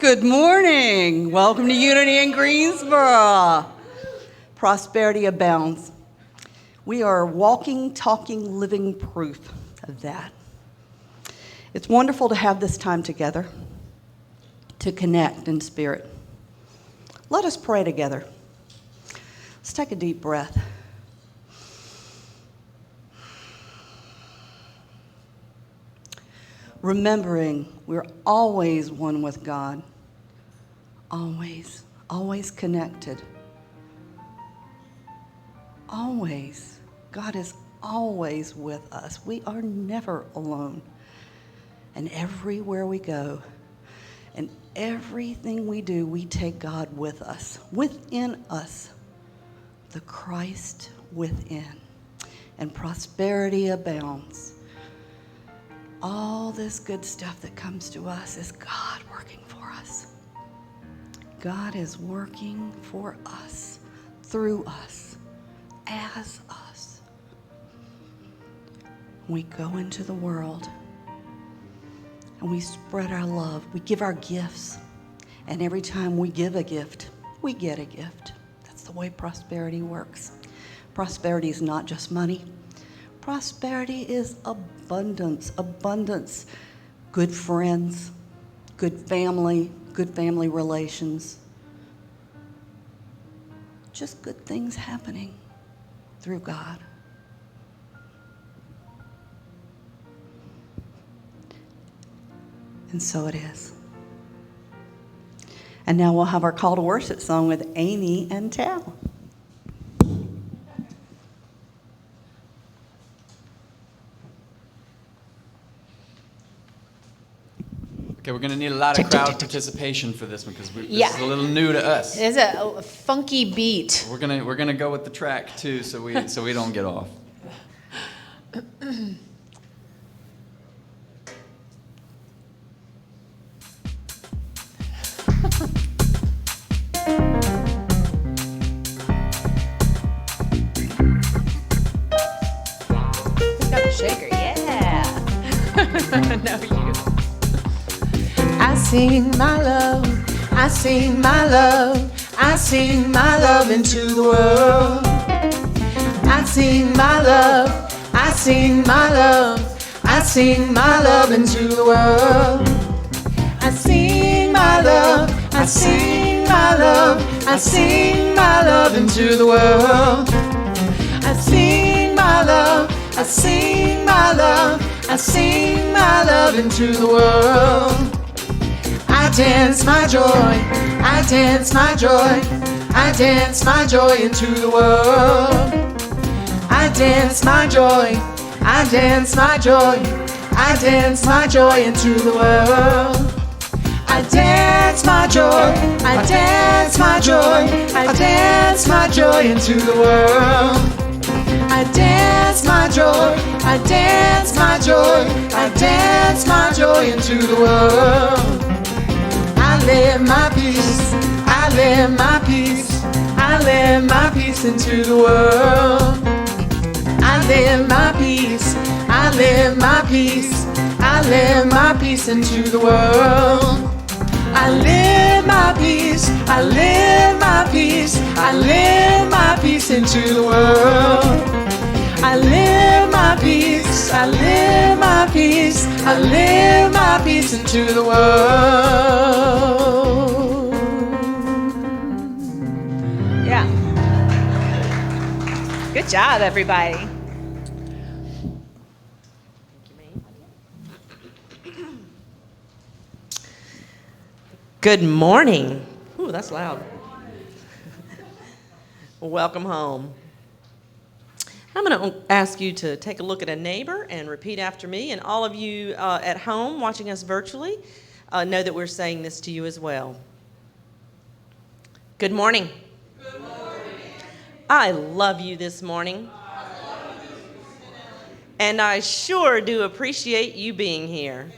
Good morning. Welcome to Unity in Greensboro. Prosperity abounds. We are walking, talking, living proof of that. It's wonderful to have this time together, to connect in spirit. Let us pray together. Let's take a deep breath. Remembering we're always one with God. Always connected. Always. God is always with us. We are never alone. And everywhere we go, and everything we do, we take God with us, within us, the Christ within. And prosperity abounds. All this good stuff that comes to us is God working for us. God is working for us, through us, as us. We go into the world and we spread our love. We give our gifts. And every time we give a gift, we get a gift. That's the way prosperity works. Prosperity is not just money. Prosperity is abundance. Abundance. Good friends, good family relations. Just good things happening through God. And so it is. And now we'll have our call to worship song with Amie and Tal. Okay, we're going to need a lot of crowd participation for this one because this is a little new to us. It's a funky beat. We're gonna go with the track too, so we don't get off. Who's got the shaker? Yeah. No, you. I sing my love, I sing my love, I sing my love into the world. I sing my love, I sing my love, I sing my love into the world. I sing my love, I sing my love, I sing my love into the world. I sing my love, I sing my love, I sing my love into the world. I dance my joy, I dance my joy, I dance my joy into the world. I dance my joy, I dance my joy, I dance my joy into the world. I dance my joy, I dance my joy, I dance my joy into the world. I dance my joy, I dance my joy, I dance my joy into the world. I live my peace, I live my peace, I live my peace into the world. I live my peace, I live my peace, I live my peace into the world. I live my peace, I live my peace, I live my peace into the world. I live my peace, I live my peace, I live my peace into the world. Yeah. Good job, everybody. Good morning. Ooh, that's loud. Welcome home. I'm going to ask you to take a look at a neighbor and repeat after me. And all of you at home watching us virtually know that we're saying this to you as well. Good morning. Good morning. I love you this morning. And I sure do appreciate you being here.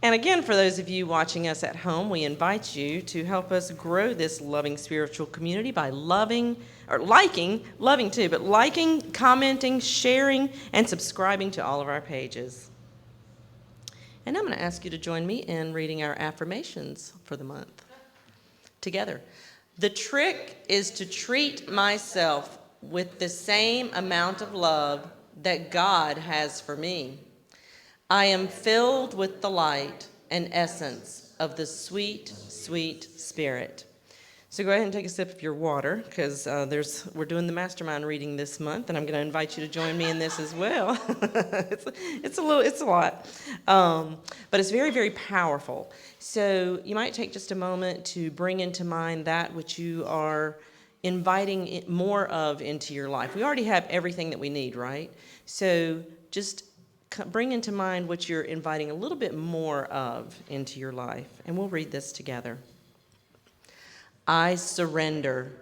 And again, for those of you watching us at home, we invite you to help us grow this loving spiritual community by liking, commenting, sharing, and subscribing to all of our pages. And I'm going to ask you to join me in reading our affirmations for the month together. The trick is to treat myself with the same amount of love that God has for me. I am filled with the light and essence of the sweet, sweet Spirit. So go ahead and take a sip of your water, because we're doing the mastermind reading this month, and I'm going to invite you to join me in this as well. it's a lot, but it's very, very powerful. So you might take just a moment to bring into mind that which you are inviting more of into your life. We already have everything that we need, right? So just bring into mind what you're inviting a little bit more of into your life, and we'll read this together. I surrender.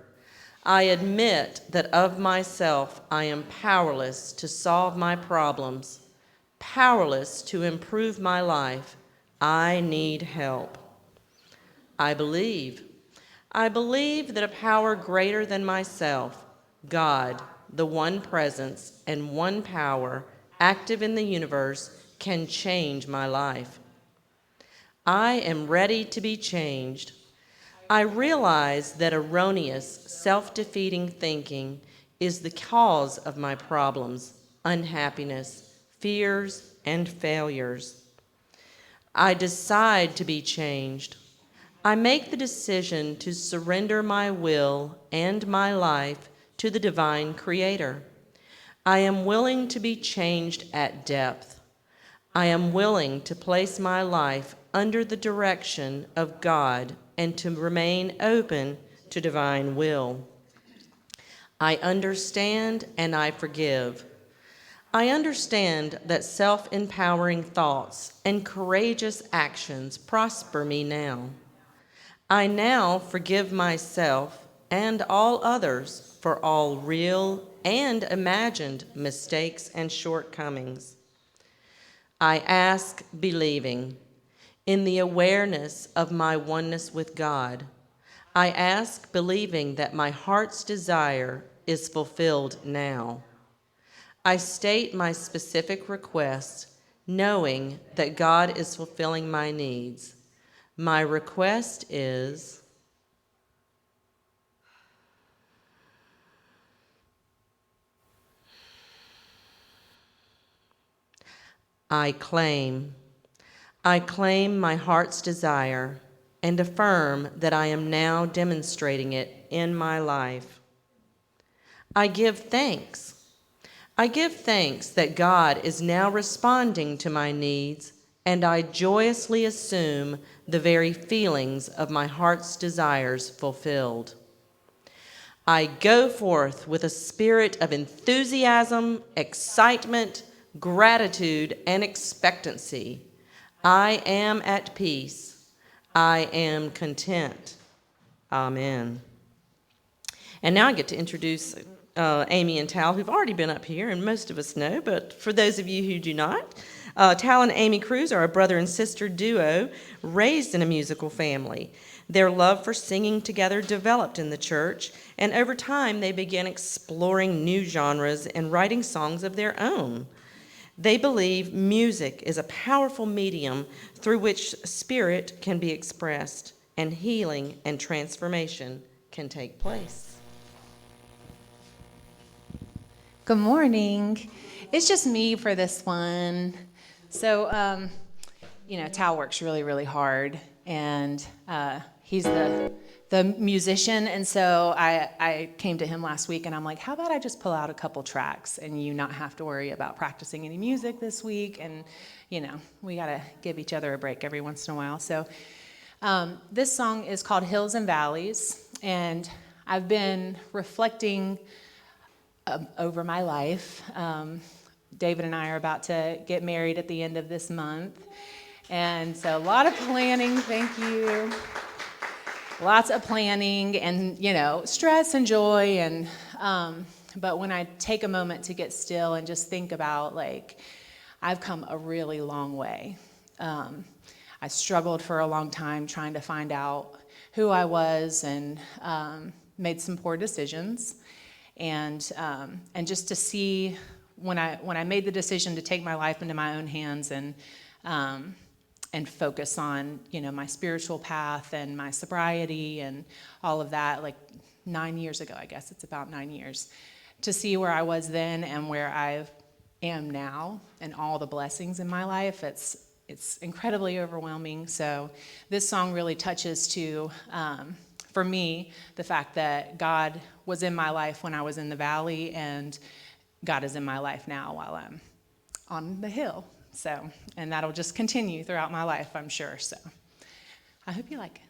I admit that of myself I am powerless to solve my problems, powerless to improve my life. I need help. I believe. I believe that a power greater than myself, God, the one presence and one power active in the universe, can change my life. I am ready to be changed. I realize that erroneous, self-defeating thinking is the cause of my problems, unhappiness, fears, and failures. I decide to be changed. I make the decision to surrender my will and my life to the divine Creator. I am willing to be changed at depth. I am willing to place my life under the direction of God and to remain open to divine will. I understand and I forgive. I understand that self-empowering thoughts and courageous actions prosper me now. I now forgive myself and all others for all real and imagined mistakes and shortcomings. I ask believing in the awareness of my oneness with God. I ask believing that my heart's desire is fulfilled now. I state my specific request, knowing that God is fulfilling my needs. My request is, I claim my heart's desire and affirm that I am now demonstrating it in my life. I give thanks. I give thanks that God is now responding to my needs, and I joyously assume the very feelings of my heart's desires fulfilled. I go forth with a spirit of enthusiasm, excitement, gratitude, and expectancy. I am at peace. I am content. Amen. And now I get to introduce Amie and Tal, who've already been up here, and most of us know, but for those of you who do not, Tal and Amie Crews are a brother and sister duo raised in a musical family. Their love for singing together developed in the church, and over time they began exploring new genres and writing songs of their own. They believe music is a powerful medium through which spirit can be expressed and healing and transformation can take place. Good morning. It's just me for this one. So, Tal works really, really hard, and he's the musician, and so I came to him last week, and I'm like, how about I just pull out a couple tracks, and you not have to worry about practicing any music this week, and, we got to give each other a break every once in a while. So this song is called Hills and Valleys, and I've been reflecting over my life. David and I are about to get married at the end of this month, and so a lot of planning, thank you. Lots of planning and, stress and joy. And but when I take a moment to get still and just think about, I've come a really long way. I struggled for a long time trying to find out who I was and made some poor decisions. And just to see when I made the decision to take my life into my own hands and focus on, my spiritual path and my sobriety and all of that, like 9 years ago, I guess it's about 9 years, to see where I was then and where I am now and all the blessings in my life. It's incredibly overwhelming. So this song really touches to, for me, the fact that God was in my life when I was in the valley, and God is in my life now while I'm on the hill. So, and that'll just continue throughout my life, I'm sure. So I hope you like it.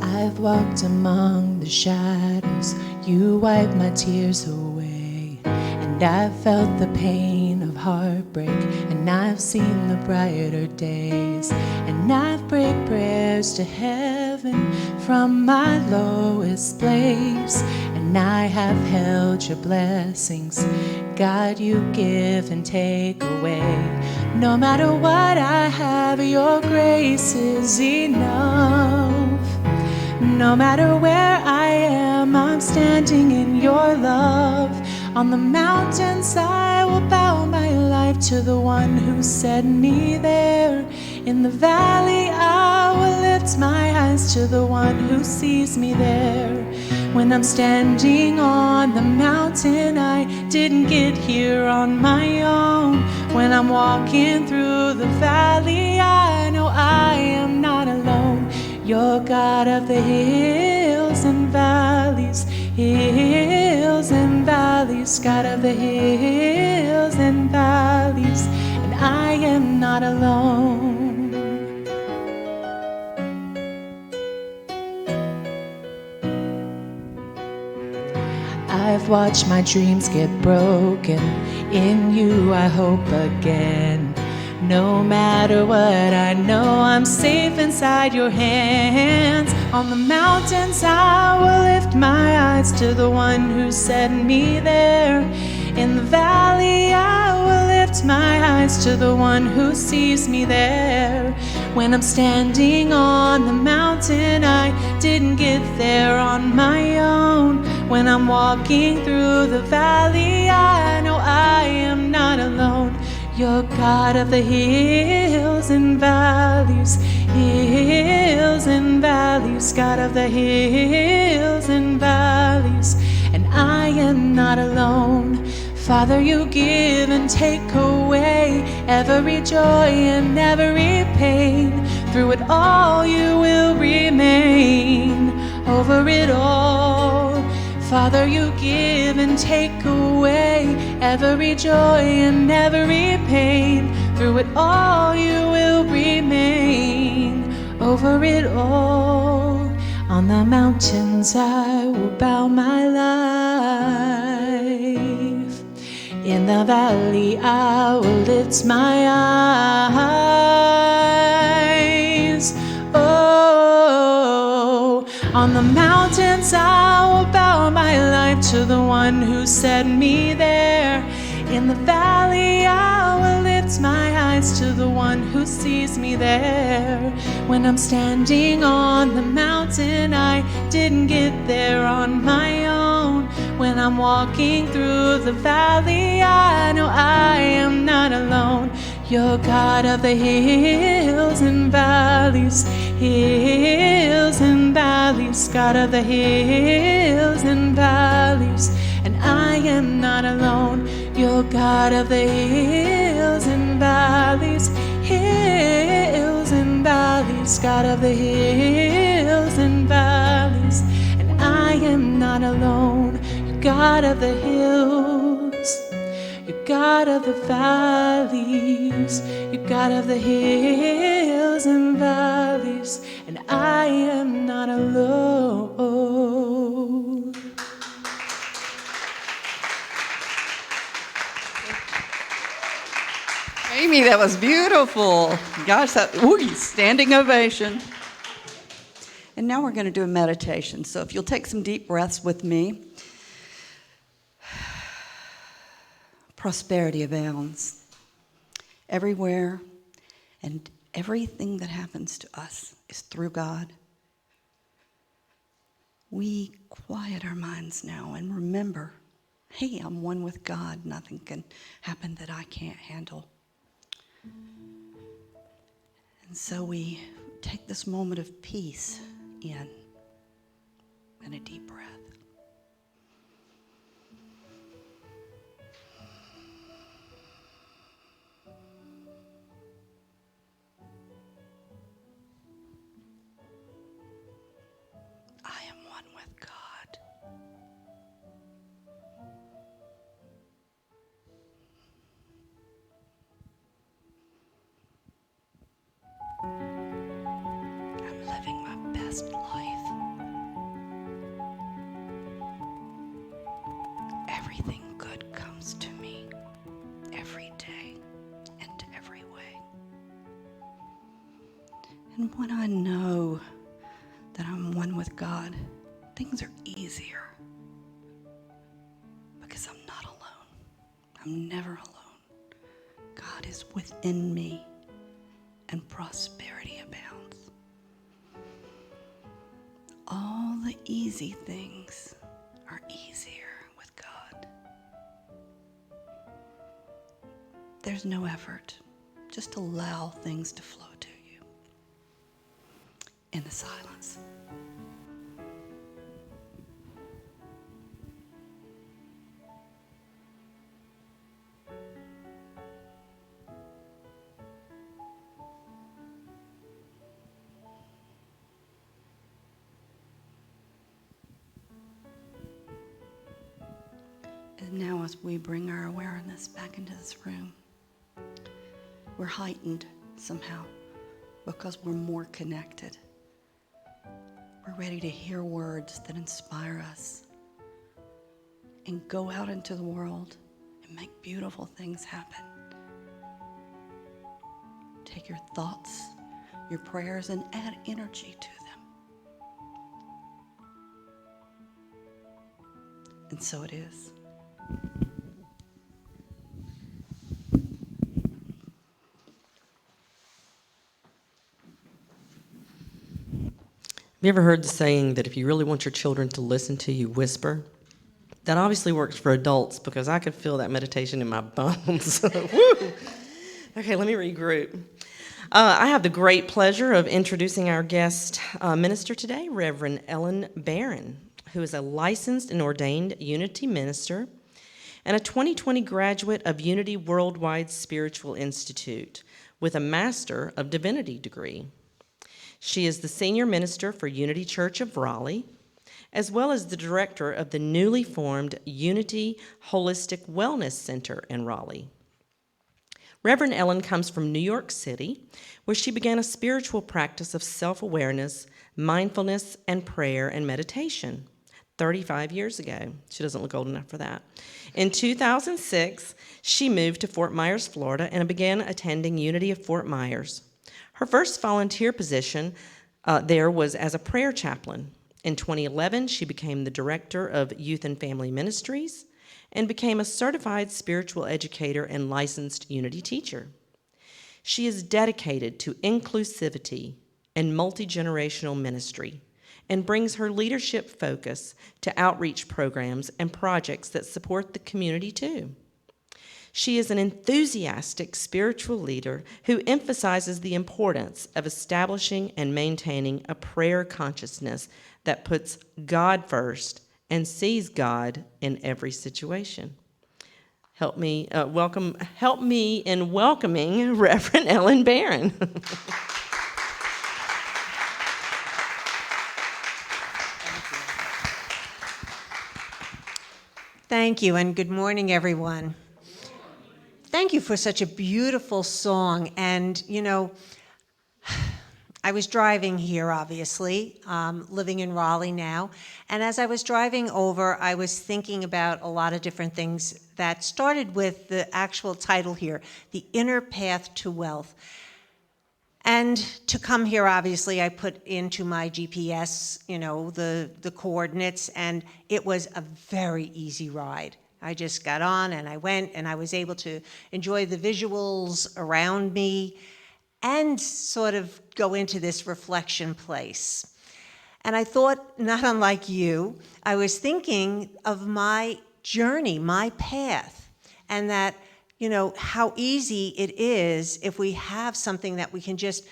I've walked among the shadows, you wiped my tears away, and I've felt the pain of heartbreak, and I've seen the brighter days, and I've prayed prayers to heaven from my lowest place, and I have held your blessings. God, you give and take away. No matter what I have, your grace is enough. No matter where I am, I'm standing in your love. On the mountains I will bow my life to the one who set me there. In the valley I will lift my eyes to the one who sees me there. When I'm standing on the mountain, I didn't get here on my own. When I'm walking through the valley, I know I am not alone. You're God of the hills and valleys, hills and valleys, God of the hills and valleys, and I am not alone. I've watched my dreams get broken. In you I hope again. No matter what, I know I'm safe inside your hands. On the mountains I will lift my eyes to the one who set me there. In the valley I will lift my eyes to the one who sees me there. When I'm standing on the mountain, I didn't get there on my own. When I'm walking through the valley, I know I am not alone. You're God of the hills and valleys, hills and valleys, God of the hills and valleys, and I am not alone. Father, you give and take away every joy and every pain. Through it all you will remain, over it all. Father, you give and take away every joy and every pain. Through it all you will remain, over it all. On the mountains I will bow my life. In the valley I will lift my eyes. Oh, on the mountains I will bow my life to the one who set me there. In the valley I will lift my eyes to the one who sees me there. When I'm standing on the mountain, I didn't get there on my own. When I'm walking through the valley, I know I am not alone. You're God of the hills and valleys, hills and valleys, God of the hills and valleys, and I am not alone. You're God of the hills and valleys, hills and valleys, God of the hills and valleys, and I am not alone. You're God of the hills, you're God of the valleys, you're God of the hills and valleys, and I am not alone. Amie, that was beautiful. Gosh, standing ovation. And now we're going to do a meditation. So if you'll take some deep breaths with me. Prosperity abounds everywhere and everything that happens to us is through God, we quiet our minds now and remember, hey, I'm one with God. Nothing can happen that I can't handle. And so we take this moment of peace in and a deep breath. I am one with God. I'm living my best life. Everything good comes to me every day and every way. And when I know that I'm one with God, things are easier because I'm not alone. I'm never alone. God is within me and prosperity abounds. All the easy things are easier with God. There's no effort. Just allow things to flow to you in the silence. And now as we bring our awareness back into this room, we're heightened somehow because we're more connected. We're ready to hear words that inspire us and go out into the world and make beautiful things happen. Take your thoughts, your prayers, and add energy to them. And so it is. Have you ever heard the saying that if you really want your children to listen to you, whisper? That obviously works for adults because I could feel that meditation in my bones. Woo! Okay, let me regroup. I have the great pleasure of introducing our guest minister today, Reverend Ellen Barron, who is a licensed and ordained Unity minister and a 2020 graduate of Unity Worldwide Spiritual Institute with a Master of Divinity degree. She is the senior minister for Unity Church of Raleigh, as well as the director of the newly formed Unity Holistic Wellness Center in Raleigh. Reverend Ellen comes from New York City, where she began a spiritual practice of self-awareness, mindfulness, and prayer and meditation 35 years ago. She doesn't look old enough for that. In 2006, she moved to Fort Myers, Florida, and began attending Unity of Fort Myers. Her first volunteer position there was as a prayer chaplain. In 2011, she became the director of Youth and Family Ministries and became a certified spiritual educator and licensed Unity teacher. She is dedicated to inclusivity and multi-generational ministry and brings her leadership focus to outreach programs and projects that support the community too. She is an enthusiastic spiritual leader who emphasizes the importance of establishing and maintaining a prayer consciousness that puts God first and sees God in every situation. Help me in welcoming Reverend Ellen Barron. Thank you, and good morning, everyone. Thank you for such a beautiful song. And, you know, I was driving here, obviously, living in Raleigh now. And as I was driving over, I was thinking about a lot of different things that started with the actual title here, The Inner Path to Wealth. And to come here, obviously, I put into my GPS, you know, the coordinates, and it was a very easy ride. I just got on and I went and I was able to enjoy the visuals around me. and sort of go into this reflection place. And I thought, not unlike you, I was thinking of my journey, my path, and that, how easy it is if we have something that we can just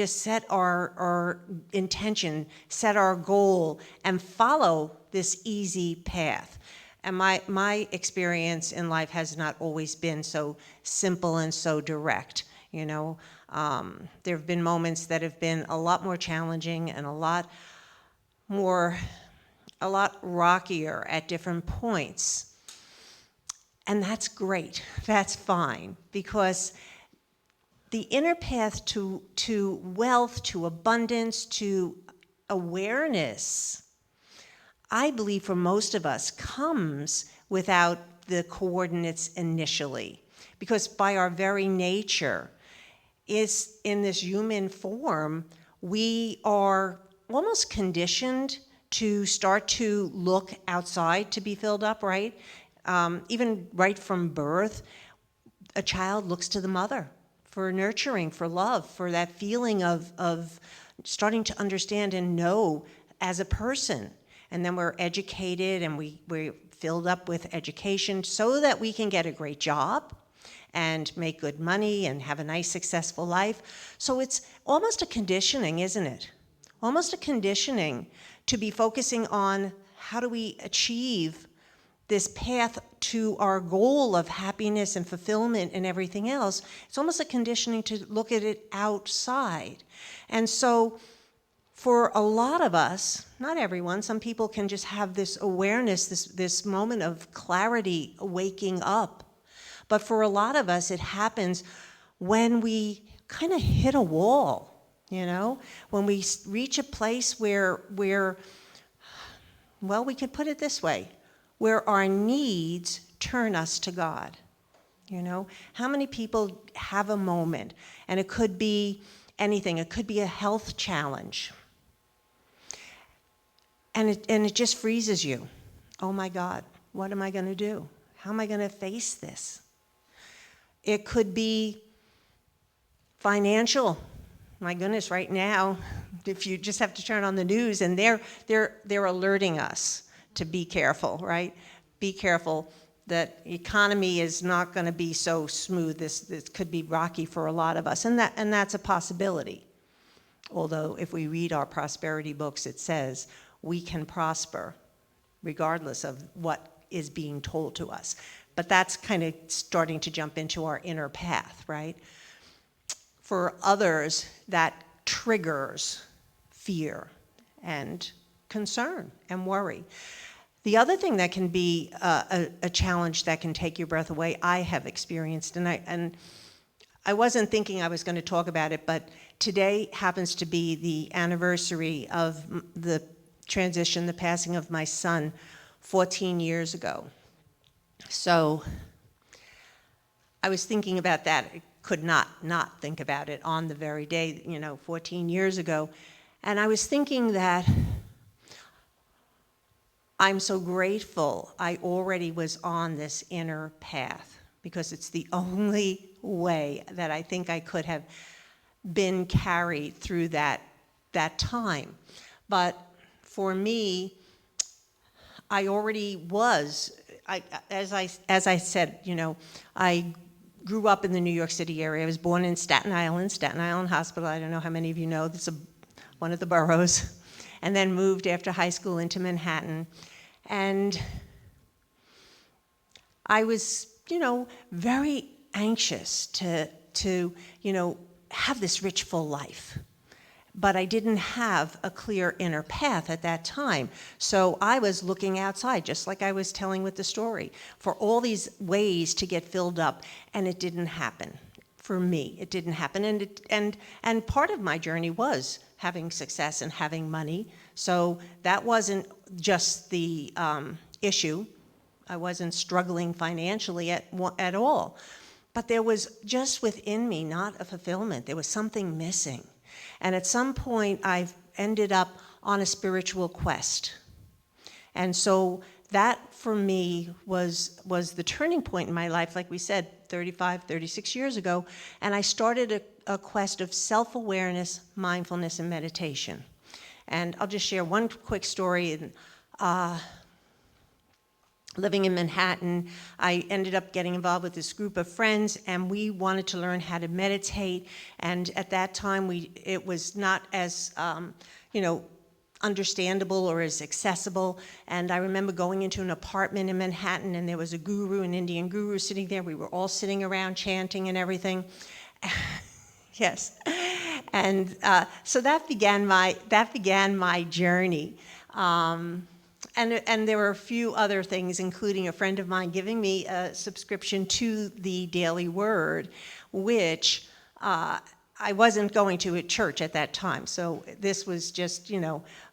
set our intention, set our goal, and follow this easy path. And my experience in life has not always been so simple and so direct. There have been moments that have been a lot more challenging and a lot rockier at different points. And that's great. That's fine, because the inner path to wealth, to abundance, to awareness, I believe for most of us comes without the coordinates initially, because by our very nature, is in this human form, we are almost conditioned to start to look outside to be filled up, right? Even right from birth, a child looks to the mother for nurturing, for love, for that feeling of starting to understand and know as a person. And then we're educated and we're filled up with education so that we can get a great job and make good money and have a nice, successful life. So it's almost a conditioning, isn't it? Almost a conditioning to be focusing on how do we achieve this path to our goal of happiness and fulfillment and everything else. It's almost a conditioning to look at it outside. And so for a lot of us, not everyone, some people can just have this awareness, this moment of clarity, waking up. But for a lot of us, it happens when we kind of hit a wall, when we reach a place where, well, we could put it this way, where our needs turn us to God. How many people have a moment, and it could be anything. It could be a health challenge. And it just freezes you. Oh my God, what am I going to do? How am I going to face this? It could be financial. My goodness, right now, if you just have to turn on the news, and they're alerting us to be careful, right? Be careful. That economy is not going to be so smooth. This could be rocky for a lot of us, and that's a possibility. Although if we read our prosperity books, it says we can prosper regardless of what is being told to us. But that's kind of starting to jump into our inner path, right? For others, that triggers fear and concern and worry. The other thing that can be a challenge that can take your breath away, I have experienced, and I wasn't thinking I was going to talk about it, but today happens to be the anniversary of the transition, the passing of my son 14 years ago. So I was thinking about that. I could not think about it on the very day, 14 years ago. And I was thinking that I'm so grateful I already was on this inner path, because it's the only way that I think I could have been carried through that time. But for me, I already was, as I said, I grew up in the New York City area. I was born in Staten Island Hospital. I don't know how many of you know, this is one of the boroughs. And then moved after high school into Manhattan. And I was, very anxious to have this rich, full life. But I didn't have a clear inner path at that time. So I was looking outside, just like I was telling with the story, for all these ways to get filled up, and it didn't happen. For me, it didn't happen. And part of my journey was having success and having money. So that wasn't just the issue. I wasn't struggling financially at all. But there was just within me not a fulfillment. There was something missing. And at some point, I've ended up on a spiritual quest. And so that for me was the turning point in my life, like we said, 36 years ago, and I started a quest of self-awareness, mindfulness, and meditation. And I'll just share one quick story. Living in Manhattan, I ended up getting involved with this group of friends, and we wanted to learn how to meditate. And at that time, it was not as, understandable or as accessible. And I remember going into an apartment in Manhattan, and there was a guru, an Indian guru, sitting there. We were all sitting around chanting and everything. Yes, and so that began my journey. And there were a few other things, including a friend of mine giving me a subscription to the Daily Word, which I wasn't going to at church at that time. So this was just,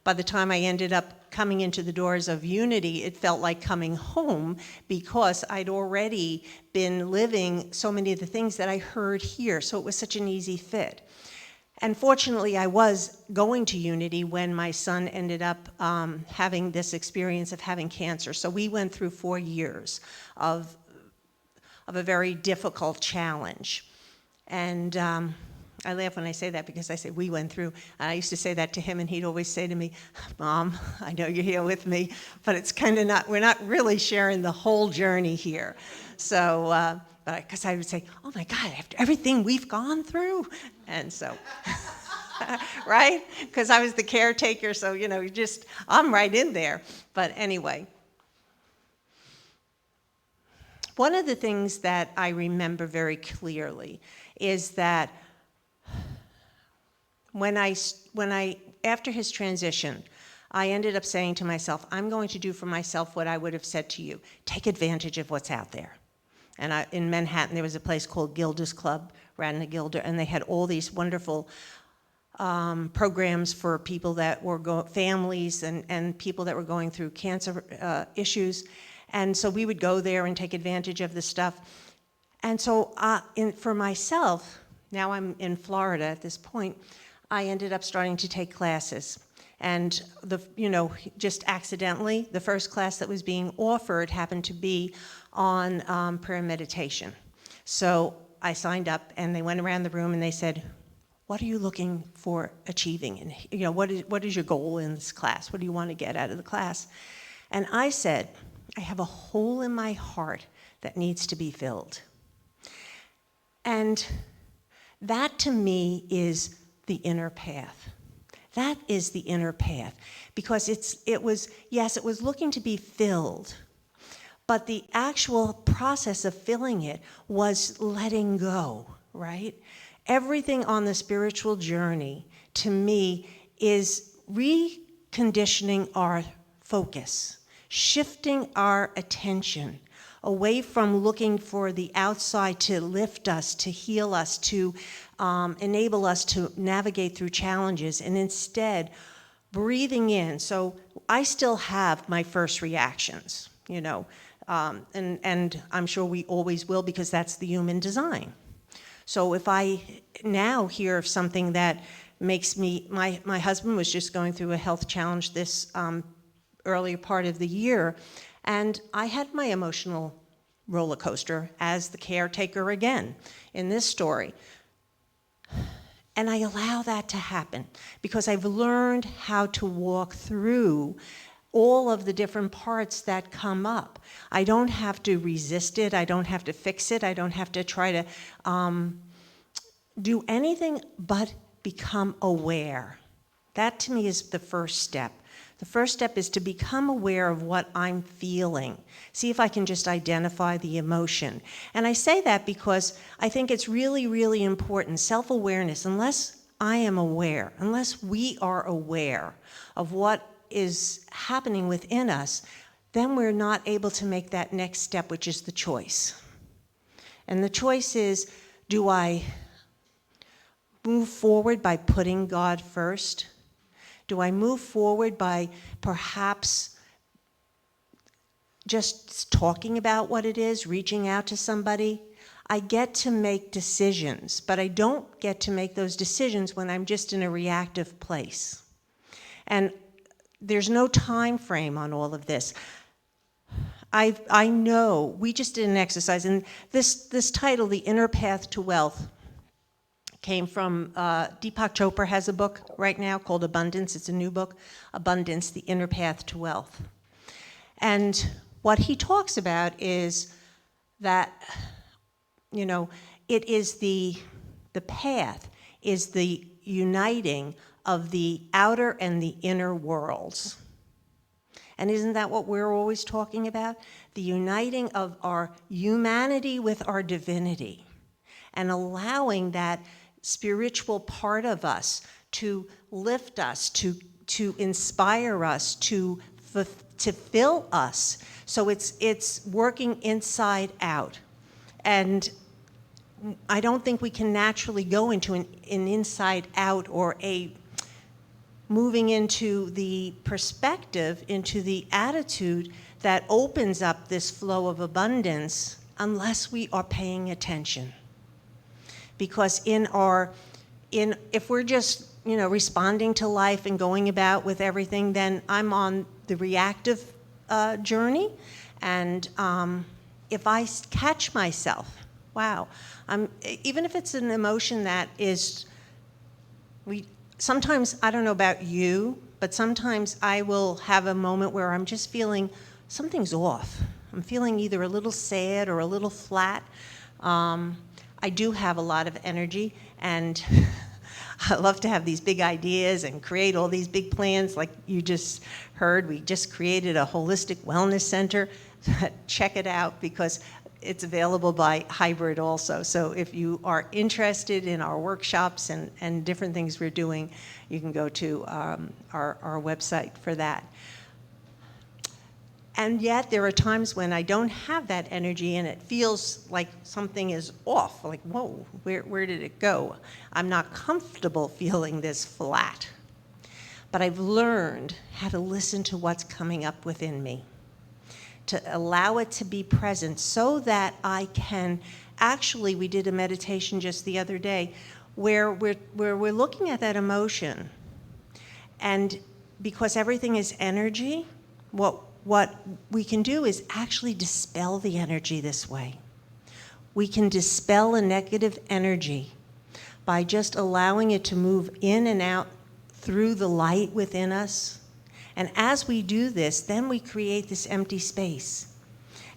by the time I ended up coming into the doors of Unity, it felt like coming home, because I'd already been living so many of the things that I heard here. So it was such an easy fit. And fortunately, I was going to Unity when my son ended up having this experience of having cancer. So we went through 4 years of a very difficult challenge. And I laugh when I say that, because I say we went through. I used to say that to him, and he'd always say to me, "Mom, I know you're here with me, but it's kind of not, we're not really sharing the whole journey here." So, because I would say, "Oh my God, after everything we've gone through," and so, right? Because I was the caretaker, so I'm right in there. But anyway, one of the things that I remember very clearly is that when I after his transition, I ended up saying to myself, I'm going to do for myself what I would have said to you: take advantage of what's out there. And in Manhattan, there was a place called Gilda's Club, Radna Gilder, and they had all these wonderful programs for people that were families and people that were going through cancer issues. And so we would go there and take advantage of the stuff. And so for myself, now I'm in Florida at this point, I ended up starting to take classes. And just accidentally, the first class that was being offered happened to be on prayer and meditation. So I signed up, and they went around the room and they said, "What are you looking for achieving? And what is your goal in this class? What do you want to get out of the class?" And I said, "I have a hole in my heart that needs to be filled." And that to me is the inner path. That is the inner path, because it was looking to be filled, but the actual process of filling it was letting go, right? Everything on the spiritual journey, to me, is reconditioning our focus, shifting our attention away from looking for the outside to lift us, to heal us, to enable us to navigate through challenges, and instead breathing in. So I still have my first reactions, and I'm sure we always will, because that's the human design. So if I now hear of something that makes me, my husband was just going through a health challenge this earlier part of the year, and I had my emotional roller coaster as the caretaker again in this story. And I allow that to happen because I've learned how to walk through all of the different parts that come up. I don't have to resist it. I don't have to fix it. I don't have to try to do anything but become aware. That to me is the first step. The first step is to become aware of what I'm feeling. See if I can just identify the emotion. And I say that because I think it's really, really important. Self-awareness, unless I am aware, unless we are aware of what is happening within us, then we're not able to make that next step, which is the choice. And the choice is, do I move forward by putting God first? Do I move forward by perhaps just talking about what it is, reaching out to somebody? I get to make decisions, but I don't get to make those decisions when I'm just in a reactive place. And there's no time frame on all of this. I know, we just did an exercise, and this title, The Inner Path to Wealth, came from, Deepak Chopra has a book right now called Abundance. It's a new book, Abundance, The Inner Path to Wealth. And what he talks about is that, you know, it is the path is the uniting of the outer and the inner worlds. And isn't that what we're always talking about? The uniting of our humanity with our divinity, and allowing that spiritual part of us to lift us, to inspire us, to fill us. So it's working inside out. And I don't think we can naturally go into an inside out, or a moving into the perspective, into the attitude that opens up this flow of abundance, unless we are paying attention. Because if we're just, you know, responding to life and going about with everything, then I'm on the reactive journey. And if I catch myself, wow, even if it's an emotion that is, sometimes, I don't know about you, but sometimes I will have a moment where I'm just feeling something's off. I'm feeling either a little sad or a little flat. I do have a lot of energy, and I love to have these big ideas and create all these big plans. Like you just heard, we just created a holistic wellness center. Check it out, because it's available by hybrid also. So if you are interested in our workshops and different things we're doing, you can go to our website for that. And yet there are times when I don't have that energy, and it feels like something is off, like, whoa, where did it go? I'm not comfortable feeling this flat. But I've learned how to listen to what's coming up within me, to allow it to be present, so that I can, actually, we did a meditation just the other day where we're looking at that emotion, and because everything is energy, what we can do is actually dispel the energy this way. We can dispel a negative energy by just allowing it to move in and out through the light within us. And as we do this, then we create this empty space.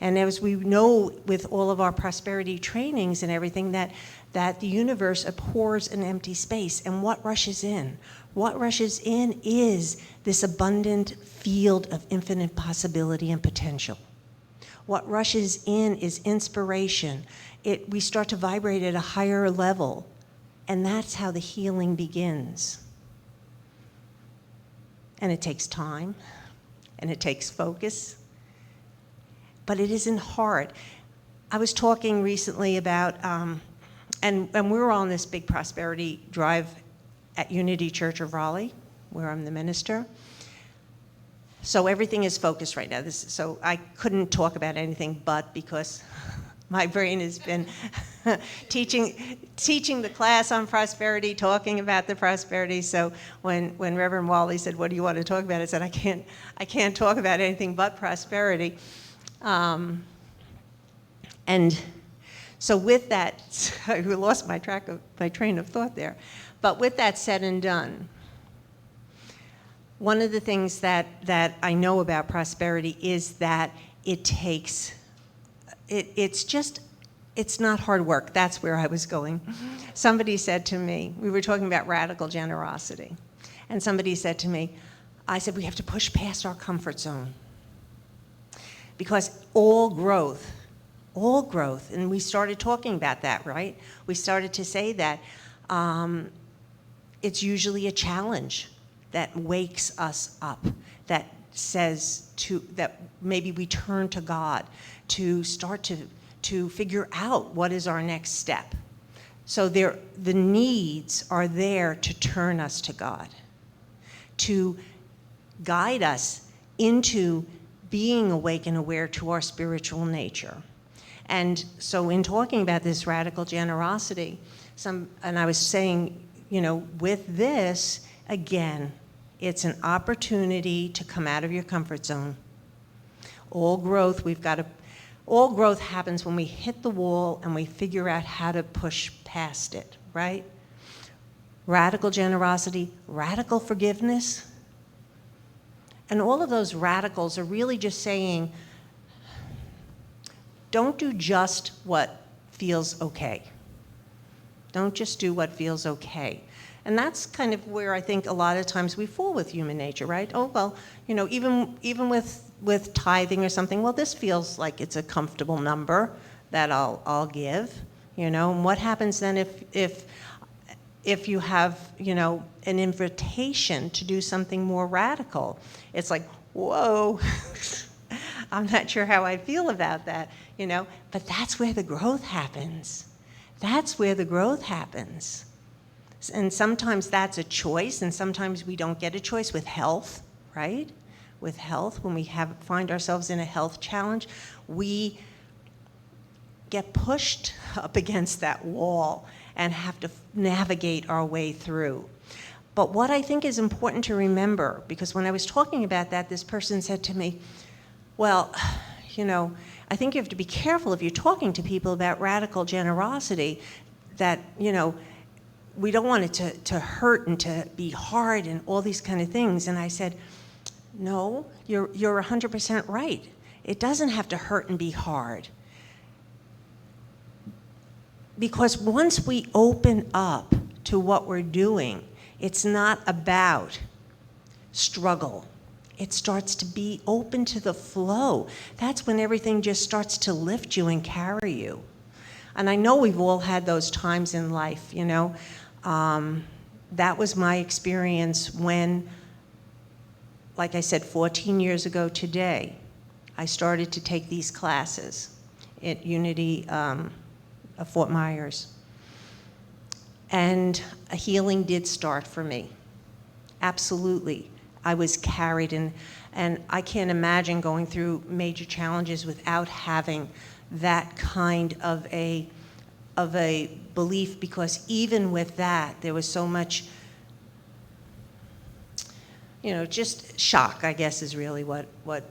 And as we know with all of our prosperity trainings and everything, that the universe abhors an empty space. And what rushes in? What rushes in is this abundant field of infinite possibility and potential. What rushes in is inspiration. We start to vibrate at a higher level, and that's how the healing begins. And it takes time, and it takes focus, but it isn't hard. I was talking recently about, and we were on this big prosperity drive at Unity Church of Raleigh, where I'm the minister. So everything is focused right now. So I couldn't talk about anything but, because my brain has been teaching the class on prosperity, talking about the prosperity. So when Reverend Wally said, "What do you want to talk about?" I said, I can't talk about anything but prosperity. And so with that, I lost my train of thought there. But with that said and done, one of the things that I know about prosperity is that it takes, it's not hard work. That's where I was going. Somebody said to me, we were talking about radical generosity, and somebody said to me, I said, we have to push past our comfort zone. Because all growth, and we started talking about that, right? We started to say that it's usually a challenge that wakes us up, that says that maybe we turn to God to start to figure out what is our next step. So the needs are there to turn us to God, to guide us into being awake and aware to our spiritual nature. And so in talking about this radical generosity, and I was saying, with this, again, it's an opportunity to come out of your comfort zone. All growth happens when we hit the wall and we figure out how to push past it, right? Radical generosity, radical forgiveness. And all of those radicals are really just saying, don't do just what feels okay. Don't just do what feels okay. And that's kind of where I think a lot of times we fall with human nature, right? Oh, well, even with tithing or something, well, this feels like it's a comfortable number that I'll give, And what happens then if you have, an invitation to do something more radical? It's like, whoa, I'm not sure how I feel about that, But that's where the growth happens. That's where the growth happens. And sometimes that's a choice, and sometimes we don't get a choice with health, right? With health, when we find ourselves in a health challenge, we get pushed up against that wall and have to navigate our way through. But what I think is important to remember, because when I was talking about that, this person said to me, well, I think you have to be careful if you're talking to people about radical generosity that, we don't want it to hurt and to be hard and all these kind of things. And I said, no, you're 100% right. It doesn't have to hurt and be hard. Because once we open up to what we're doing, it's not about struggle. It starts to be open to the flow. That's when everything just starts to lift you and carry you. And I know we've all had those times in life, That was my experience when, like I said, 14 years ago today, I started to take these classes at Unity of Fort Myers. And a healing did start for me. Absolutely. I was carried, and I can't imagine going through major challenges without having that kind of a belief, because even with that, there was so much, just shock, I guess, is really what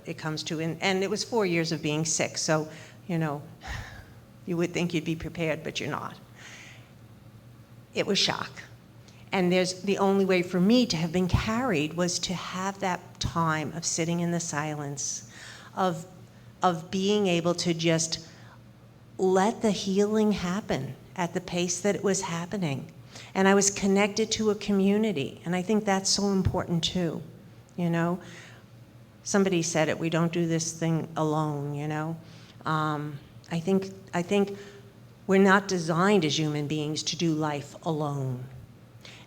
it comes to. And it was 4 years of being sick, so, you would think you'd be prepared, but you're not. It was shock. And the only way for me to have been carried was to have that time of sitting in the silence, of being able to just let the healing happen at the pace that it was happening. And I was connected to a community, and I think that's so important too, Somebody said it, we don't do this thing alone, I think we're not designed as human beings to do life alone.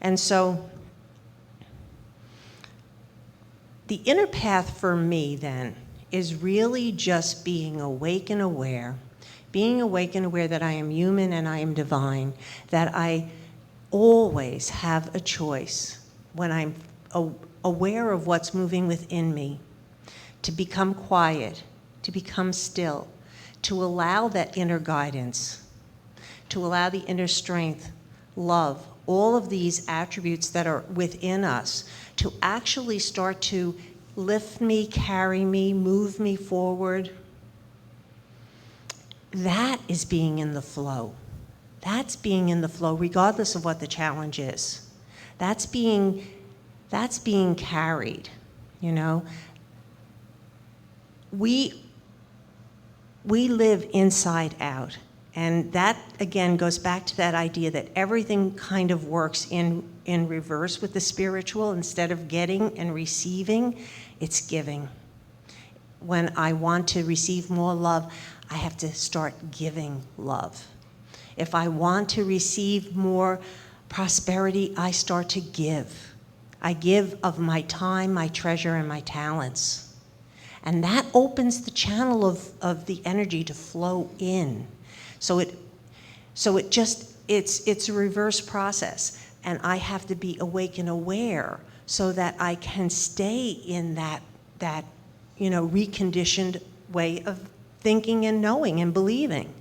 And so the inner path for me then is really just being awake and aware that I am human and I am divine, that I always have a choice when I'm aware of what's moving within me, to become quiet, to become still, to allow that inner guidance, to allow the inner strength, love, all of these attributes that are within us to actually start to lift me, carry me, move me forward. That is being in the flow. That's being in the flow, regardless of what the challenge is. That's being carried, We live inside out. And that, again, goes back to that idea that everything kind of works in reverse with the spiritual. Instead of getting and receiving, it's giving. When I want to receive more love, I have to start giving love. If I want to receive more prosperity, I start to give. I give of my time, my treasure, and my talents. And that opens the channel of the energy to flow in. So it's a reverse process, and I have to be awake and aware so that I can stay in that reconditioned way of thinking and knowing and believing,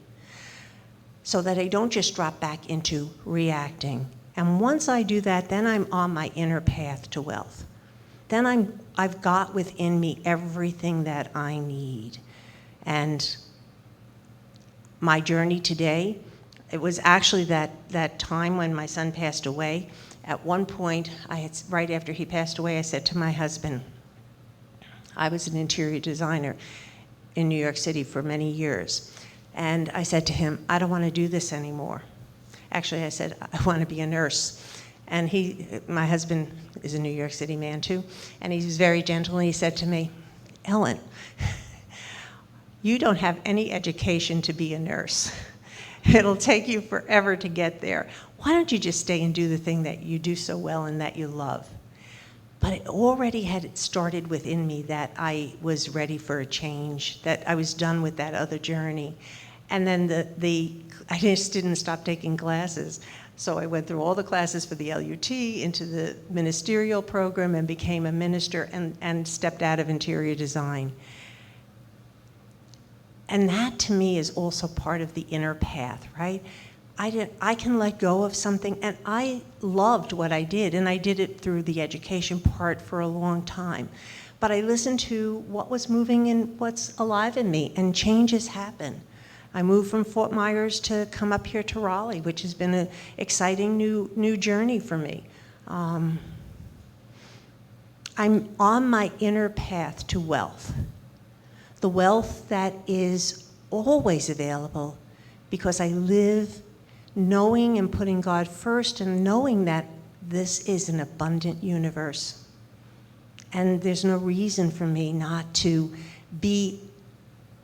so that I don't just drop back into reacting. And once I do that, then I'm on my inner path to wealth. then I've got within me everything that I need. And my journey today, it was actually that time when my son passed away. At one point, right after he passed away, I said to my husband, I was an interior designer in New York City for many years. And I said to him, I don't want to do this anymore. Actually, I said, I want to be a nurse. And my husband is a New York City man too, and he was very gentle, and he said to me, Ellen, you don't have any education to be a nurse. It'll take you forever to get there. Why don't you just stay and do the thing that you do so well and that you love? But it already had started within me that I was ready for a change, that I was done with that other journey. And then I just didn't stop taking classes. So I went through all the classes for the LUT, into the ministerial program, and became a minister and stepped out of interior design. And that, to me, is also part of the inner path, right? I can let go of something, and I loved what I did, and I did it through the education part for a long time. But I listened to what was moving and what's alive in me, and changes happen. I moved from Fort Myers to come up here to Raleigh, which has been an exciting new journey for me. I'm on my inner path to wealth. The wealth that is always available because I live knowing and putting God first and knowing that this is an abundant universe. And there's no reason for me not to be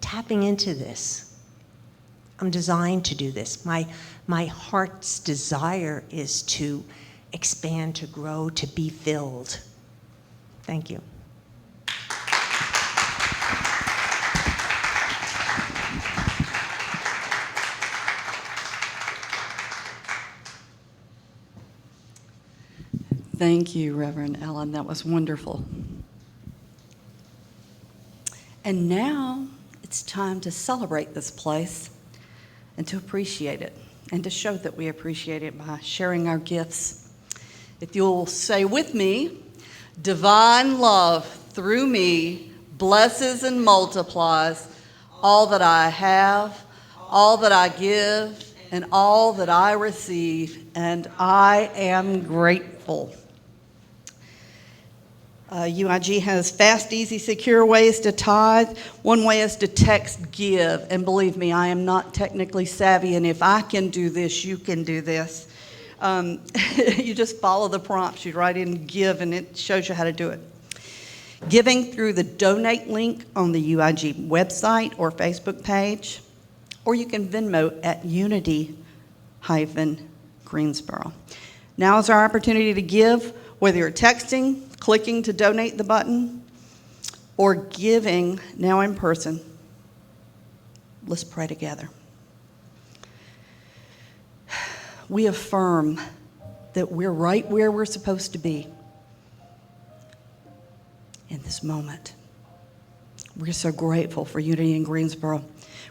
tapping into this. I'm designed to do this. My heart's desire is to expand, to grow, to be filled. Thank you. Thank you, Reverend Ellen. That was wonderful. And now it's time to celebrate this place and to appreciate it and to show that we appreciate it by sharing our gifts. If you'll say with me, divine love through me blesses and multiplies all that I have, all that I give, and all that I receive, and I am grateful. UIG has fast, easy, secure ways to tithe. One way is to text GIVE. And believe me, I am not technically savvy, and if I can do this, you can do this. You just follow the prompts. You write in GIVE, and it shows you how to do it. Giving through the donate link on the UIG website or Facebook page, or you can Venmo at Unity-Greensboro. Now is our opportunity to give, whether you're texting, clicking to donate the button, or giving now in person. Let's pray together. We affirm that we're right where we're supposed to be in this moment. We're so grateful for Unity in Greensboro.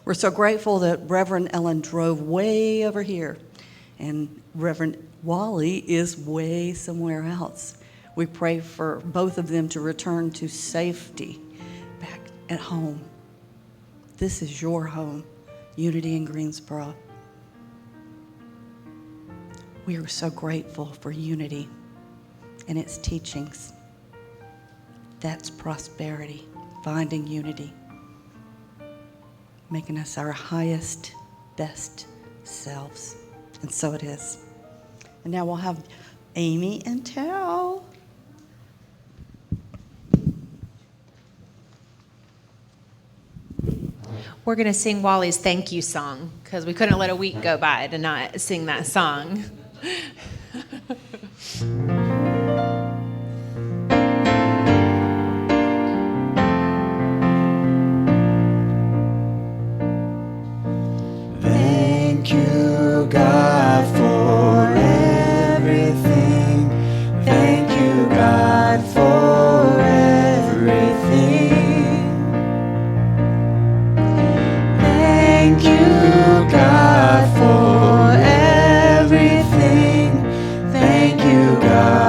We're so grateful that Reverend Ellen drove way over here, and Reverend Wally is way somewhere else. We pray for both of them to return to safety back at home. This is your home, Unity in Greensboro. We are so grateful for Unity and its teachings. That's prosperity, finding unity, making us our highest, best selves. And so it is. And now we'll have Amie and Tal. We're going to sing Wally's thank you song because we couldn't let a week go by to not sing that song. Thank you, God, for everything. Thank you, God, for everything. Thank you, God, for everything. Thank you, God.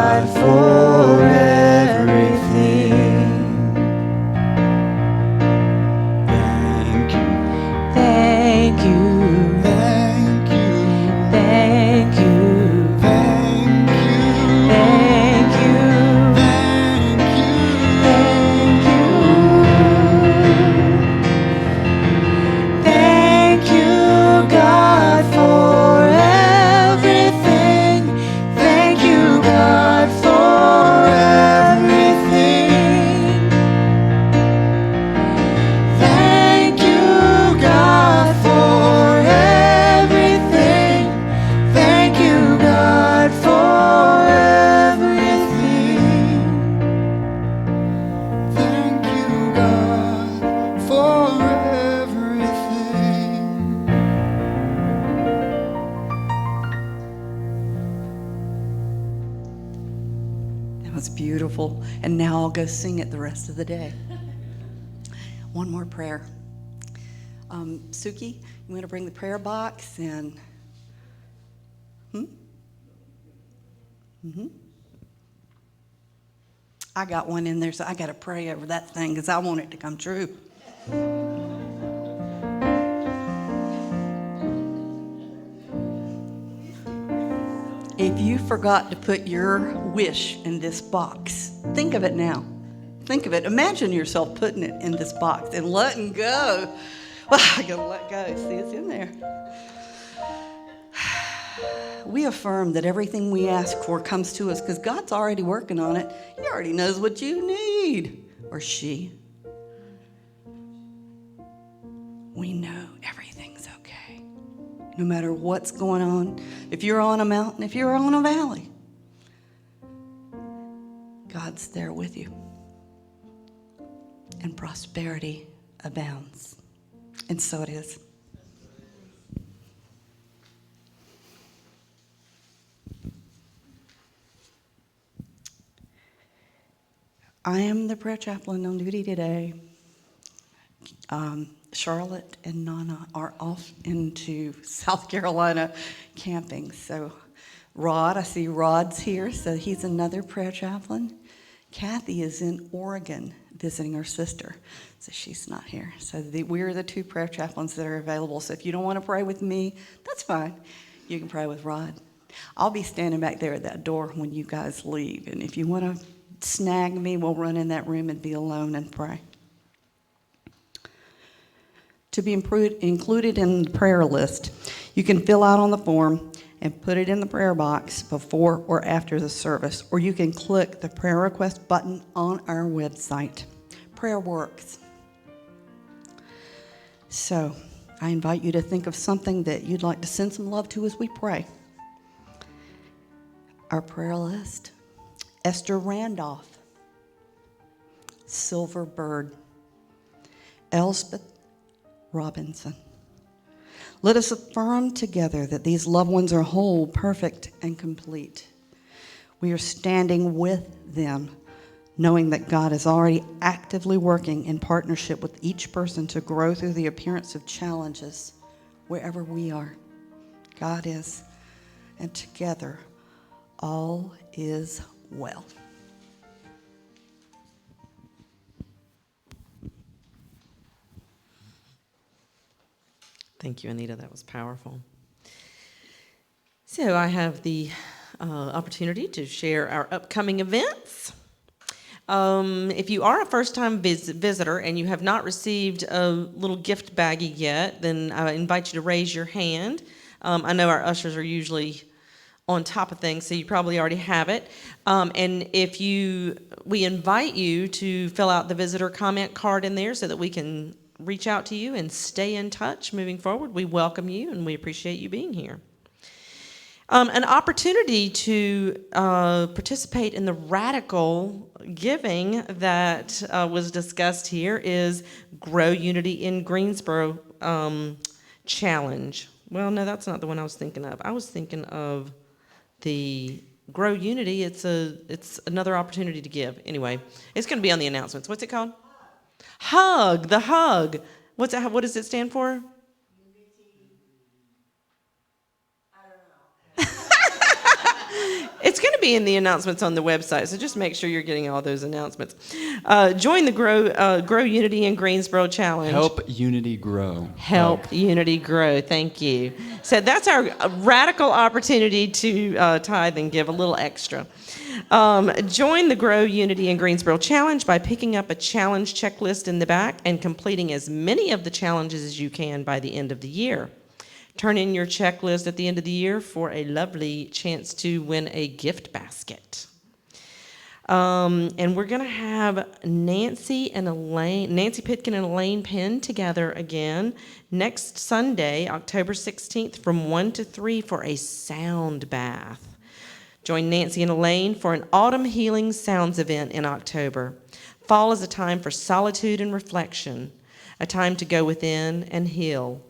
was beautiful. And now I'll go sing it the rest of the day. One more prayer. Suki, you want to bring the prayer box and... I got one in there, so I got to pray over that thing because I want it to come true. If you forgot to put your wish in this box, think of it now. Think of it. Imagine yourself putting it in this box and letting go. Well, I got to let go. See, it's in there. We affirm that everything we ask for comes to us because God's already working on it. He already knows what you need, or she. We know everything's okay. No matter what's going on, if you're on a mountain, if you're on a valley, God's there with you. And prosperity abounds. And so it is. I am the prayer chaplain on duty today. Charlotte and Nana are off into South Carolina camping. So Rod, I see Rod's here, so he's another prayer chaplain. Kathy is in Oregon visiting her sister, so she's not here. So we're the two prayer chaplains that are available. So if you don't want to pray with me, that's fine. You can pray with Rod. I'll be standing back there at that door when you guys leave. And if you want to snag me, we'll run in that room and be alone and pray. To be included in the prayer list, you can fill out on the form and put it in the prayer box before or after the service, or you can click the prayer request button on our website. Prayer works. So I invite you to think of something that you'd like to send some love to as we pray. Our prayer list: Esther Randolph, Silver Bird, Elspeth Robinson. Let us affirm together that these loved ones are whole, perfect, and complete. We are standing with them, knowing that God is already actively working in partnership with each person to grow through the appearance of challenges wherever we are. God is, and together all is well. Thank you, Anita. That was powerful. So I have the opportunity to share our upcoming events. If you are a first-time visitor and you have not received a little gift baggie yet, then I invite you to raise your hand. I know our ushers are usually on top of things, so you probably already have it. And we invite you to fill out the visitor comment card in there so that we can reach out to you and stay in touch moving forward. We welcome you and we appreciate you being here. An opportunity to participate in the radical giving that was discussed here is Grow Unity in Greensboro challenge. Well, no, that's not the one I was thinking of. I was thinking of the Grow Unity. It's another opportunity to give. Anyway, it's going to be on the announcements. What's it called? Hug, the hug. What does it stand for? It's going to be in the announcements on the website, so just make sure you're getting all those announcements. Join the Grow Unity in Greensboro Challenge. Help Unity grow. Help Unity grow. Thank you. So that's our radical opportunity to tithe and give a little extra. Join the Grow Unity in Greensboro Challenge by picking up a challenge checklist in the back and completing as many of the challenges as you can by the end of the year. Turn in your checklist at the end of the year for a lovely chance to win a gift basket. And we're going to have Nancy Pitkin and Elaine Penn together again next Sunday, October 16th from 1 to 3 for a sound bath. Join Nancy and Elaine for an Autumn Healing Sounds event in October. Fall is a time for solitude and reflection, a time to go within and heal.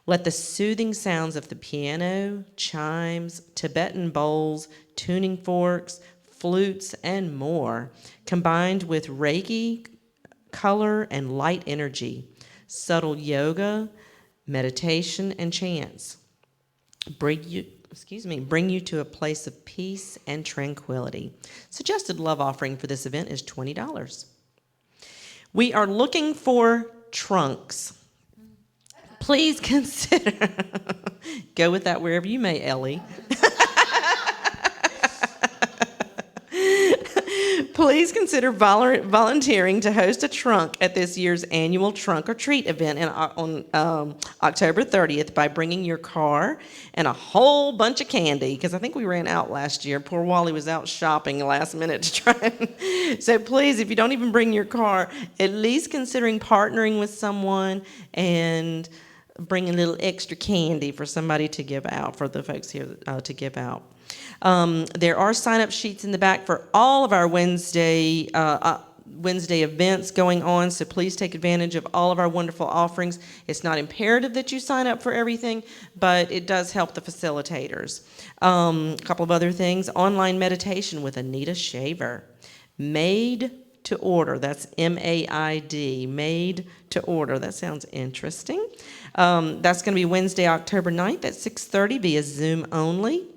Let the soothing sounds of the piano, chimes, Tibetan bowls, tuning forks, flutes, and more, combined with Reiki, color, and light energy, subtle yoga, meditation, and chants. Bring you to a place of peace and tranquility. Suggested love offering for this event is $20. We are looking for trunks. Please consider, go with that wherever you may, Ellie. Please consider volunteering to host a trunk at this year's annual Trunk or Treat event on October 30th by bringing your car and a whole bunch of candy, because I think we ran out last year. Poor Wally was out shopping last minute to try. So please, if you don't even bring your car, at least considering partnering with someone and bring a little extra candy for somebody to give out, for the folks here to give out. There are sign-up sheets in the back for all of our Wednesday events going on, so please take advantage of all of our wonderful offerings. It's not imperative that you sign up for everything, but it does help the facilitators. A couple of other things: online meditation with Anita Shaver, made to order. That's MAID, made to order. That sounds interesting. That's going to be Wednesday, October 9th at 6:30 via Zoom only.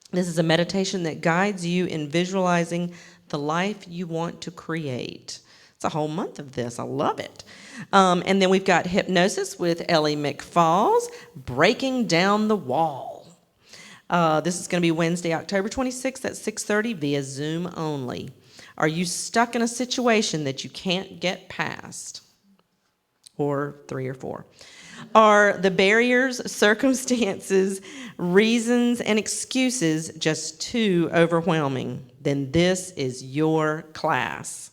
This is a meditation that guides you in visualizing the life you want to create. It's a whole month of this. I love it. And then we've got hypnosis with Ellie McFalls, breaking down the wall. This is going to be Wednesday, October 26th at 6:30 via Zoom only. Are you stuck in a situation that you can't get past? Or 3 or 4. Are the barriers, circumstances, reasons, and excuses just too overwhelming? Then this is your class.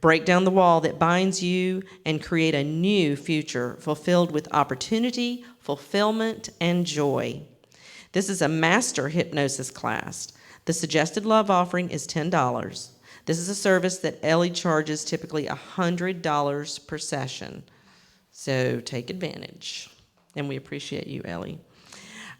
Break down the wall that binds you and create a new future fulfilled with opportunity, fulfillment, and joy. This is a master hypnosis class. The suggested love offering is $10. This is a service that Ellie charges typically $100 per session. So take advantage. And we appreciate you, Ellie.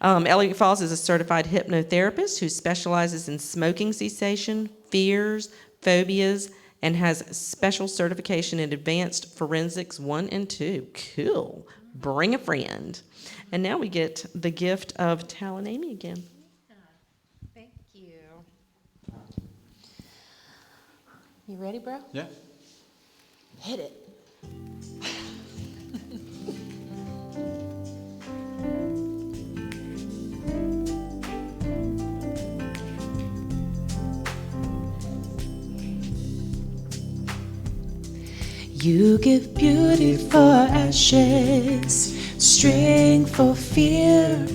Ellie Falls is a certified hypnotherapist who specializes in smoking cessation, fears, phobias, and has special certification in advanced forensics 1 and 2. Cool. Bring a friend. And now we get the gift of Tal and Amie again. Thank you. You ready, bro? Yeah. Hit it. You give beauty for ashes, strength for fear,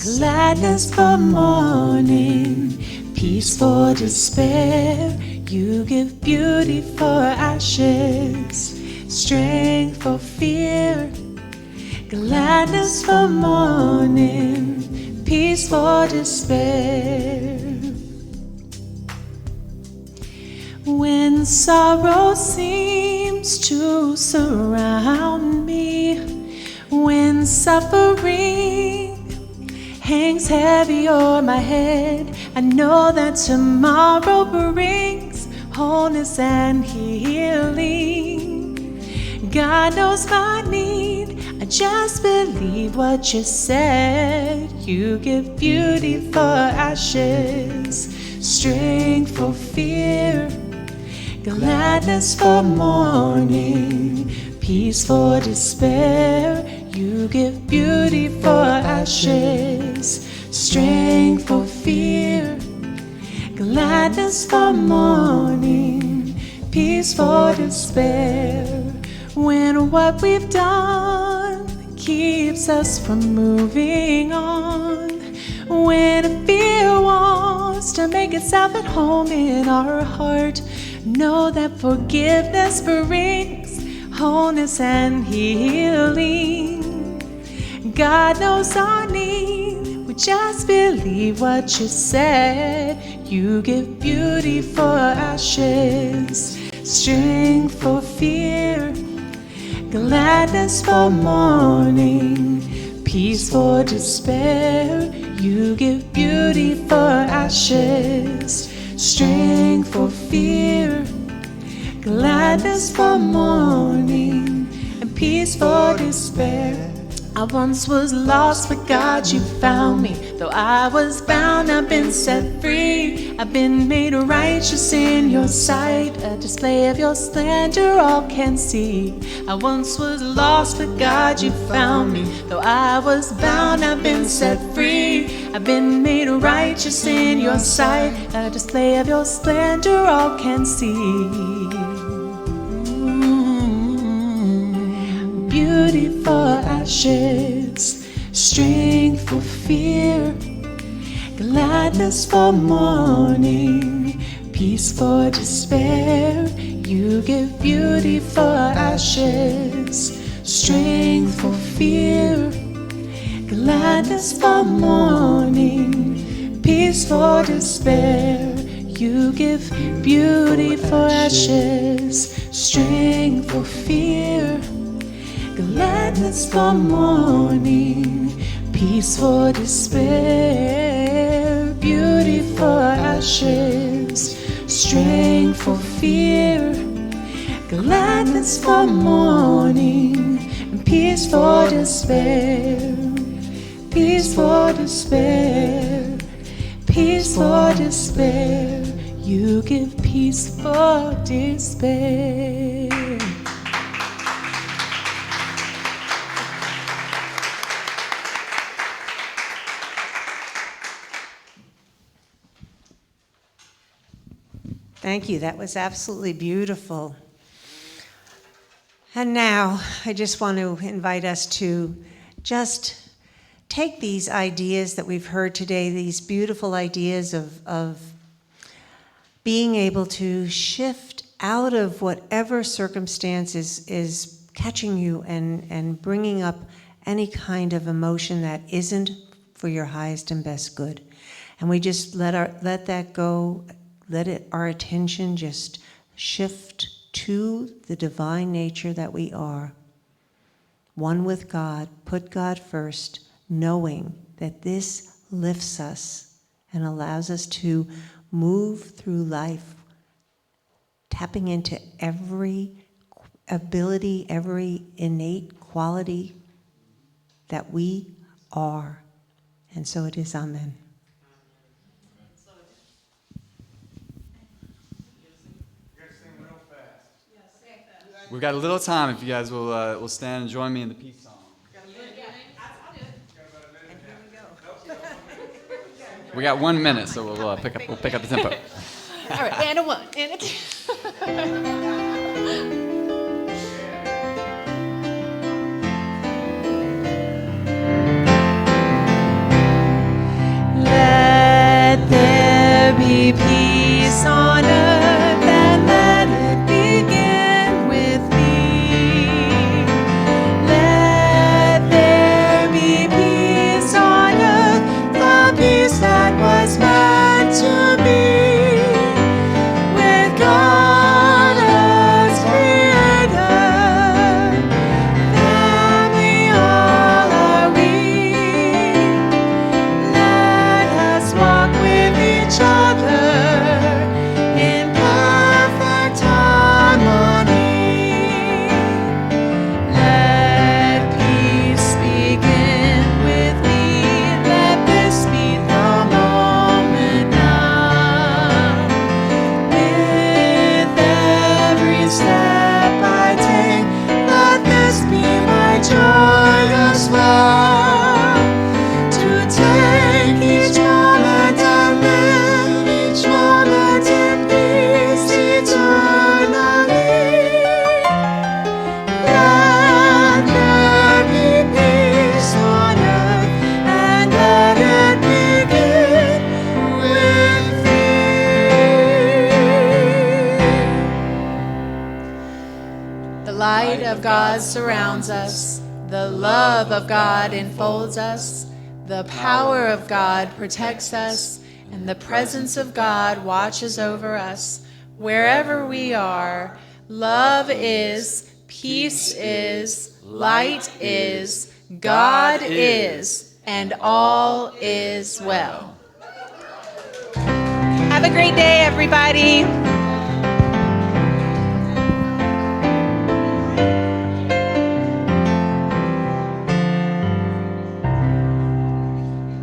gladness for mourning, peace for despair. You give beauty for ashes, strength for fear, gladness for mourning, peace for despair. When sorrow seems to surround me, when suffering hangs heavy o'er my head, I know that tomorrow brings wholeness and healing. God knows my need, I just believe what you said. You give beauty for ashes, strength for fear, gladness for mourning, peace for despair. You give beauty for ashes, strength for fear, gladness for mourning, peace for despair. When what we've done keeps us from moving on, when fear wants to make itself at home in our heart, know that forgiveness brings wholeness and healing. God knows our need, we just believe what you said. You give beauty for ashes, strength for fear, gladness for mourning, peace for despair. You give beauty for ashes, strength for fear, gladness for mourning, and peace for despair. I once was lost, but God, you found me. Though I was bound, I've been set free. I've been made righteous in your sight. A display of your splendor all can see. I once was lost, but God, you found me. Though I was bound, I've been set free. I've been made righteous in your sight. A display of your splendor all can see. Beauty for ashes, strength for fear, gladness for mourning, peace for despair. You give beauty for ashes, strength for fear, gladness for mourning, peace for despair. You give beauty for ashes, strength for fear, gladness for mourning, peace for despair. Beauty for ashes, strength for fear, gladness for mourning, and peace for despair. Peace for despair, peace for despair. You give peace for despair. Thank you. That was absolutely beautiful. And now I just want to invite us to just take these ideas that we've heard today, these beautiful ideas of being able to shift out of whatever circumstance is catching you and bringing up any kind of emotion that isn't for your highest and best good. And we just let that go. Our attention just shift to the divine nature that we are. One with God, put God first, knowing that this lifts us and allows us to move through life, tapping into every ability, every innate quality that we are. And so it is, amen. We've got a little time if you guys will stand and join me in the peace song. We got 1 minute, so we'll pick up the tempo. All right, and a one, and a two. Let there be peace on earth, and let it begin with me. Let there be peace on earth, the peace that was meant to be. With God as Creator, family all are we. Let us walk with each other in perfect harmony. Let peace begin with me. Let this be the moment now. With every step I take, let this be my joyous vow. To take each moment and live each moment in peace eternally. Let there be peace on earth, and let it begin with me. The light of God surrounds us. The love of God enfolds us. The power of God protects us. And the presence of God watches over us. Wherever we are, love is, peace is, light is, God is, and all is well. Have a great day, everybody.